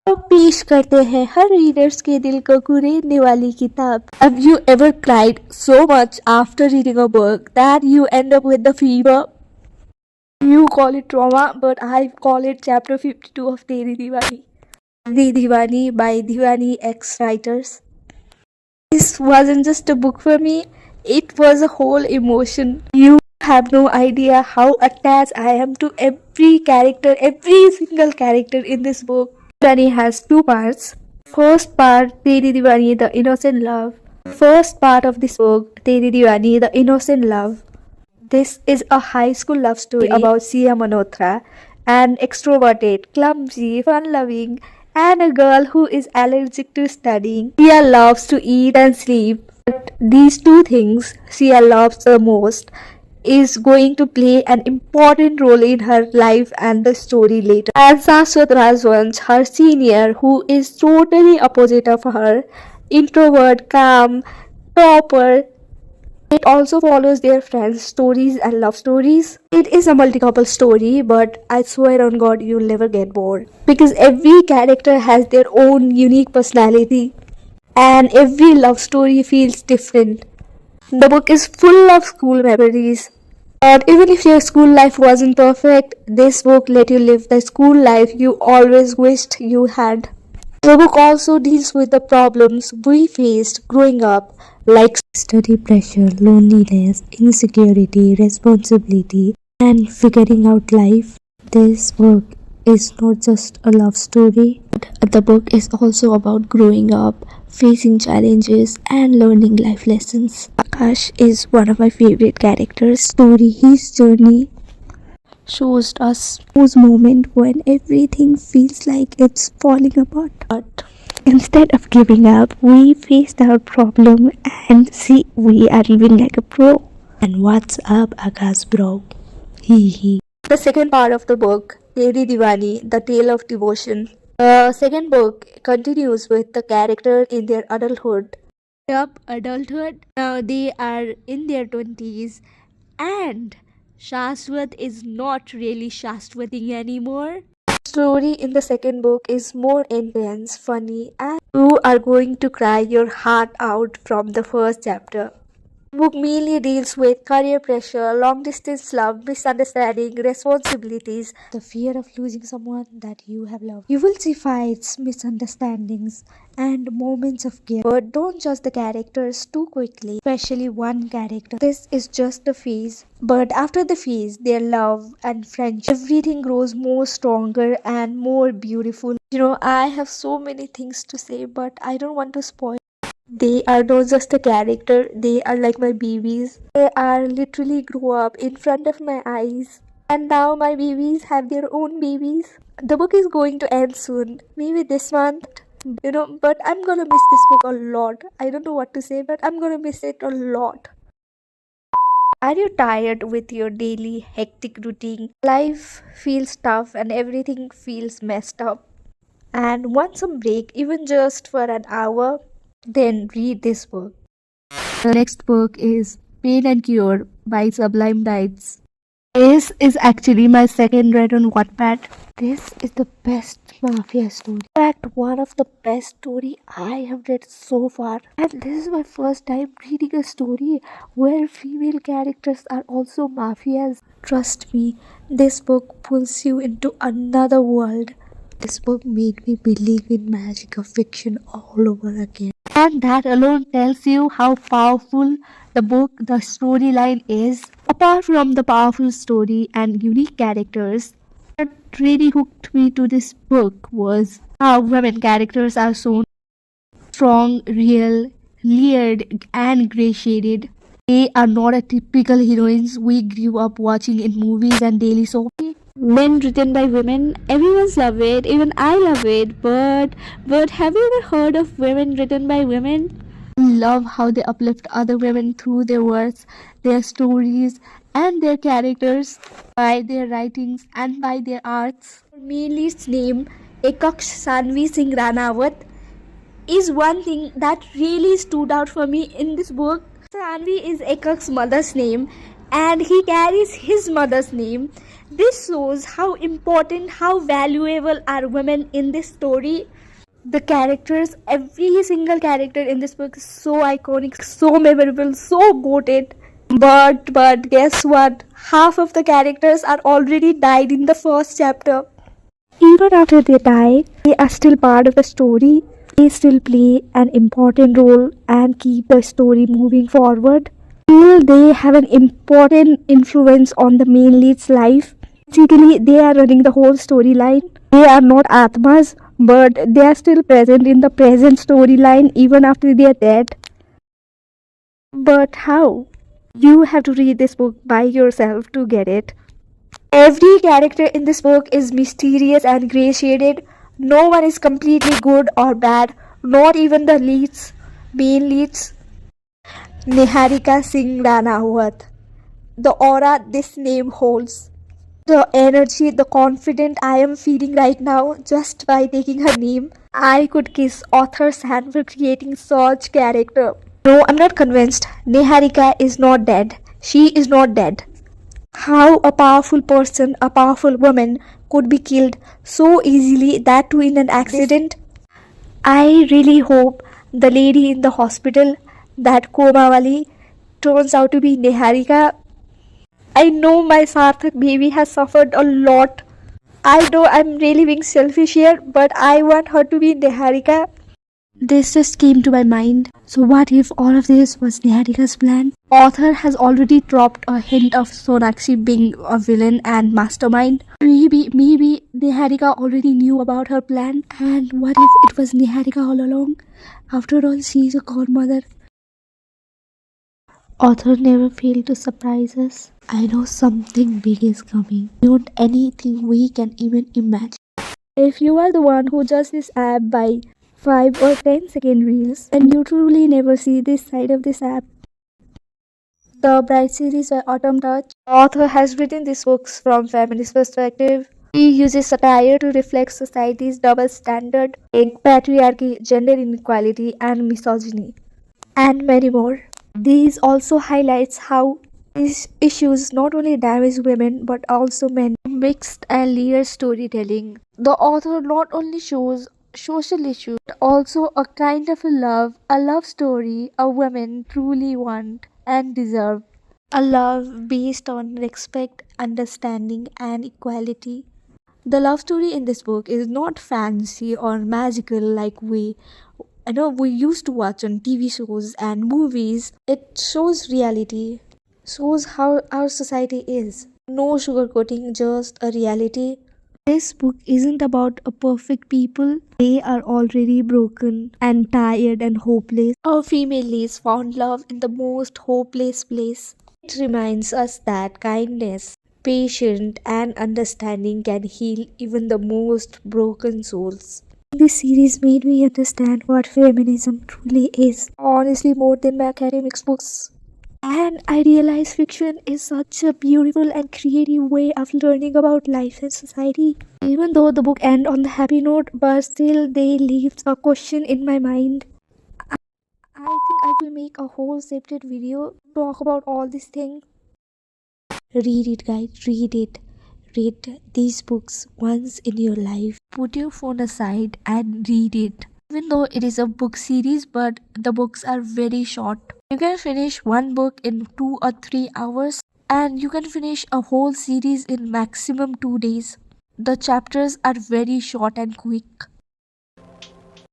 तो पेश करते हैं हर रीडर्स के दिल को कुरेदने वाली किताब. Have you ever cried so much after reading a book that you end up with the fever? You call it trauma, but I call it chapter 52 of Teri Deewani. Teri Deewani by Diwani This wasn't just a book for me, it was a whole emotion. You have no idea how attached I am to every character, every single character in this book. Diwani has two parts. First part, Teri Deewani, the innocent love. First part of this book, Teri Deewani, the innocent love. This is a high school love story about Sia Manotra, an extroverted, clumsy, fun-loving, and a girl who is allergic to studying. Sia loves to eat and sleep, but these two things Sia loves the most is going to play an important role in her life and the story later. And Shashwat Rajwansh, her senior, who is totally opposite of her, introvert, calm, topper. It also follows their friends' stories and love stories. It is a multi-couple story, but I swear on God you'll never get bored. Because every character has their own unique personality and every love story feels different. The book is full of school memories. But even if your school life wasn't perfect, this book let you live the school life you always wished you had. The book also deals with the problems we faced growing up, like study pressure, loneliness, insecurity, responsibility, and figuring out life. This book is not just a love story, but the book is also about growing up, facing challenges, and learning life lessons. Akash is one of my favorite characters. Story, his journey shows us those moments when everything feels like it's falling apart. But instead of giving up, we faced our problem and see we are living like a pro. And what's up, Akash bro? Hee. The second part of the book, Teri Deewani, The Tale of Devotion. The second book continues with the character in their adulthood. Adulthood. Now they are in their 20s and Shashwat is not really Shashwating anymore. The story in the second book is more intense, funny, and you are going to cry your heart out from the first chapter. The book mainly deals with career pressure, long distance love, misunderstanding, responsibilities, the fear of losing someone that you have loved. You will see fights, misunderstandings, and moments of guilt. But don't judge the characters too quickly, especially one character. This is just a phase. But after the phase, their love and friendship, everything grows more stronger and more beautiful. I have so many things to say, but I don't want to spoil. They are not just a character, they are like my babies. They are literally grow up in front of my eyes. And now my babies have their own babies. The book is going to end soon, maybe this month. But I'm gonna miss this book a lot. I don't know what to say, but I'm gonna miss it a lot. Are you tired with your daily hectic routine? Life feels tough and everything feels messed up. And want some break, even just for an hour? Then read this book. The next book is Pain and Cure by Sublime Nights. This is actually my second read on Wattpad. This is the best mafia story. In fact, one of the best story I have read so far. And this is my first time reading a story where female characters are also mafias. Trust me, this book pulls you into another world. This book made me believe in magic of fiction all over again. And that alone tells you how powerful the storyline is. Apart from the powerful story and unique characters, what really hooked me to this book was how women characters are so strong, real, layered, and grey shaded. They are not a typical heroines we grew up watching in movies and daily soap. Men written by women, everyone's love it, even I love it, but have you ever heard of women written by women? I love how they uplift other women through their words, their stories, and their characters by their writings and by their arts. Mainly its name, Ekaksh Sanvi Singh Ranawat, is one thing that really stood out for me in this book. Sanvi is Ekak's mother's name and he carries his mother's name, This shows how important, how valuable are women in this story. The characters, every single character in this book is so iconic, so memorable, so goated. But guess what? Half of the characters are already died in the first chapter. Even after they die, they are still part of the story. They still play an important role and keep the story moving forward. Still, they have an important influence on the main lead's life. Basically, they are running the whole storyline. They are not Atmas, but they are still present in the present storyline even after they are dead. But how? You have to read this book by yourself to get it. Every character in this book is mysterious and grey shaded. No one is completely good or bad, not even the leads, main leads. Niharika Singh Ranawat. The aura this name holds. The energy, the confidence I am feeling right now just by taking her name. I could kiss author's hand for creating such character. No, I'm not convinced. Niharika is not dead. She is not dead. How a powerful person, a powerful woman could be killed so easily, that too in an accident. I really hope the lady in the hospital, that Komawali, turns out to be Niharika. I know my Sarthak baby has suffered a lot. I know I'm really being selfish here, but I want her to be Niharika. This just came to my mind. So what if all of this was Niharika's plan? Author has already dropped a hint of Sonakshi being a villain and mastermind. Maybe Niharika already knew about her plan. And what if it was Niharika all along? After all, she is a godmother. Author never failed to surprise us. I know something big is coming, beyond anything we can even imagine. If you are the one who judges this app by 5 or 10-second reels, and you truly never see this side of this app. The Bright series by Autumn Touch. Author has written these books from feminist perspective. He uses satire to reflect society's double standard, like patriarchy, gender inequality, and misogyny, and many more. These also highlights how these issues not only damage women but also men. Mixed and layered storytelling. The author not only shows social issues but also a kind of a love story a woman truly want and deserve. A love based on respect, understanding, and equality. The love story in this book is not fancy or magical like we used to watch on TV shows and movies. It shows reality, shows how our society is. No sugarcoating, just a reality. This book isn't about a perfect people. They are already broken and tired and hopeless. Our female leads found love in the most hopeless place. It reminds us that kindness, patience, and understanding can heal even the most broken souls. This series made me understand what feminism truly is. Honestly, more than my academics books. And I realize fiction is such a beautiful and creative way of learning about life and society. Even though the book ends on the happy note, but still they leave a question in my mind. I think I will make a whole separate video to talk about all these things. Read it, guys. Read it. Read these books once in your life. Put your phone aside and read it. Even though it is a book series, but the books are very short. You can finish one book in 2 or 3 hours, and you can finish a whole series in maximum 2 days. The chapters are very short and quick.